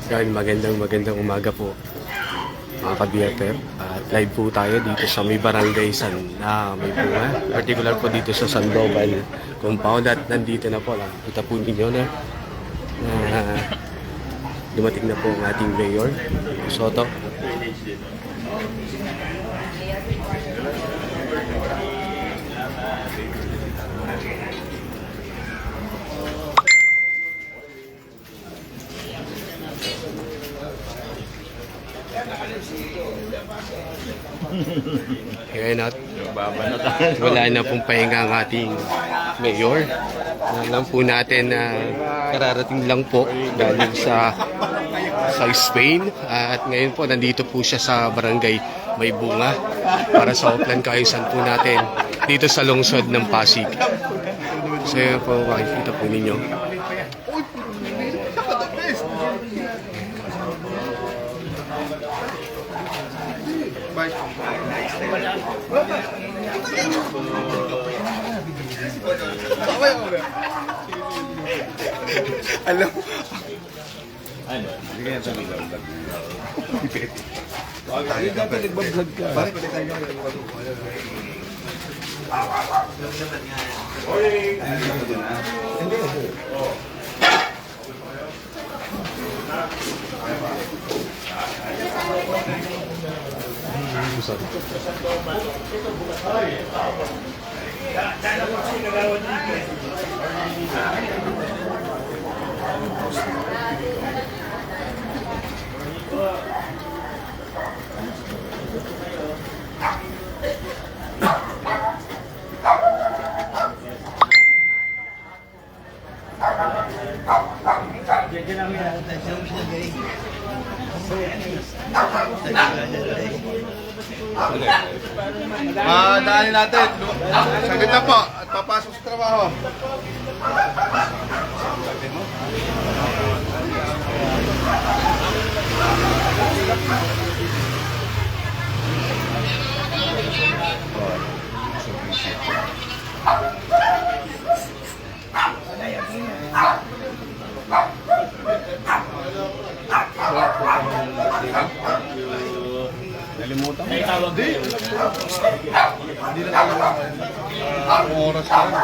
Yan, magandang umaga po mga ka-BFF. At live po tayo dito sa may barangay San may bunga. Particular po dito sa Sandoval compound at nandito na po lang. Kita po ninyo na dumating na po ang ating Mayor Soto. Kaya wala na pong pahinga ang ating mayor. Alam po natin na kararating lang po galing sa Spain at ngayon po nandito po siya sa barangay May Bunga para sa Oplan Kaayusan po natin dito sa lungsod ng Pasig. So yun po, makikita po ninyo. Alam mo? Ano? Hindi kaya sa vlog. Hindi dapat nagbablog ka. Bakit pwede tayo daanin natin. Saglit na po at papasok sa trabaho. Nalimutan mo. Hindi na tayo oras ka rin.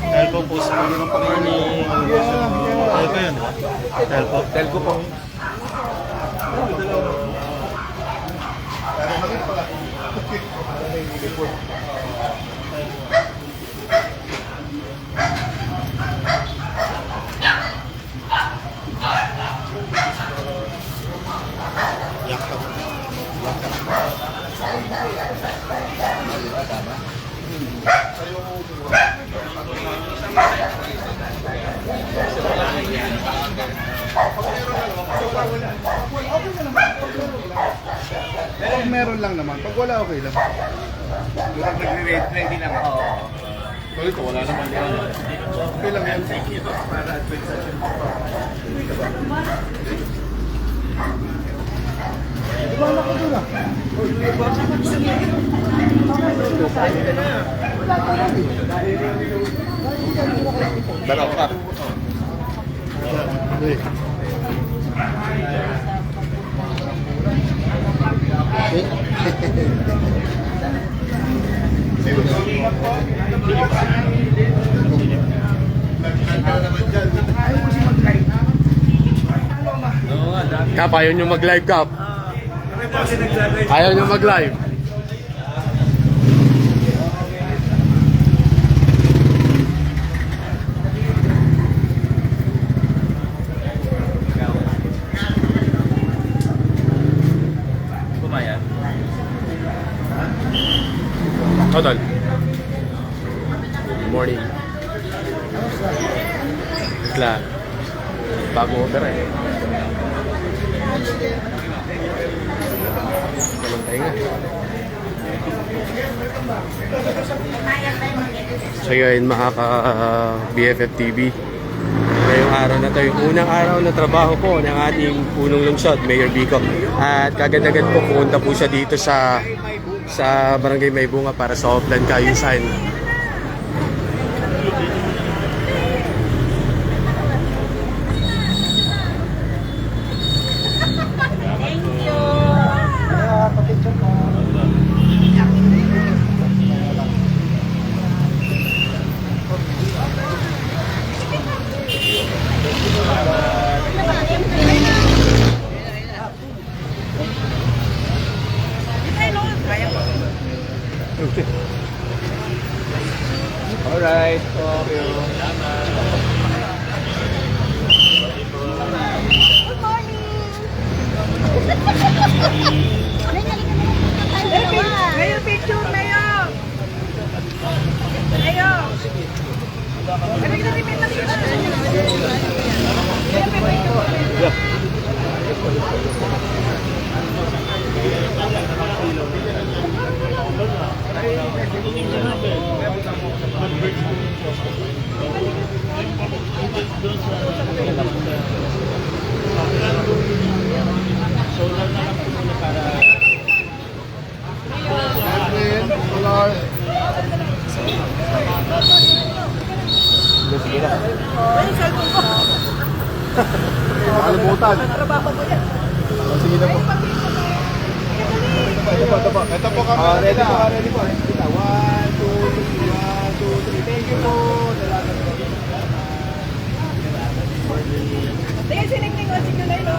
Telco po sa mga ng Panginoon ni Telco yun. Telco po. Pag meron lang naman, pag wala okay lang. Pag nagre-ready naman. So ito, wala naman yan. Okay lang yan. Wala ko doon ah. Dalaw pa. Kap, ayaw nyo mag-live, Kap. Ayaw nyo mag-live. Kumayan. Total. Good morning. Isla. Bago opera eh. Walang tainga. So yun mga ka-BFF TV. Ngayong araw na to, yung unang araw na trabaho po ng ating punong lungsod, Mayor Vico. At kagad-agad po pumunta po siya dito sa Barangay May Bunga para sa Oplan Kaayusan. Alright. Okay. Good morning! Mayor picture, Mayor! Mayor! Nakalimutan. Sige na po. Ito po kami. Ready po, ready po. 1, 2, 3, 1, 2, 3. Thank you po. Tingnan si Ningning o si Kulay, no?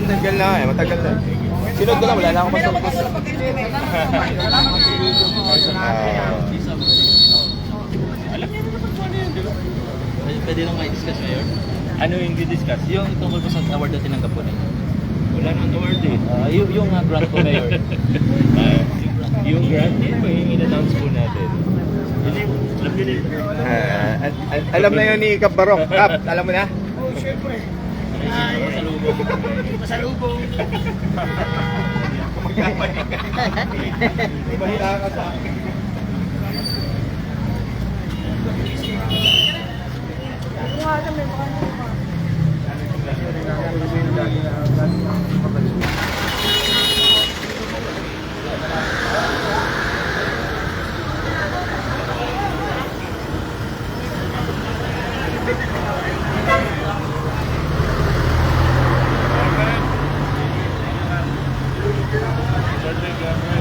Matagal na eh, matagal na. Sinod ko lang, wala na akong masulpos. Pwede lang ma-discuss, Mayor? Ano yung di-discuss? Yung tungkol po sa award na tinanggap po ninyo. Wala nang award eh. Yung grant po, Mayor. Yung grant, yun po yung in-announce po natin. Alam na yun ni Kap Barong. Kap, alam mo na? Pasalubong. Mahila ka sa akin. Thank you.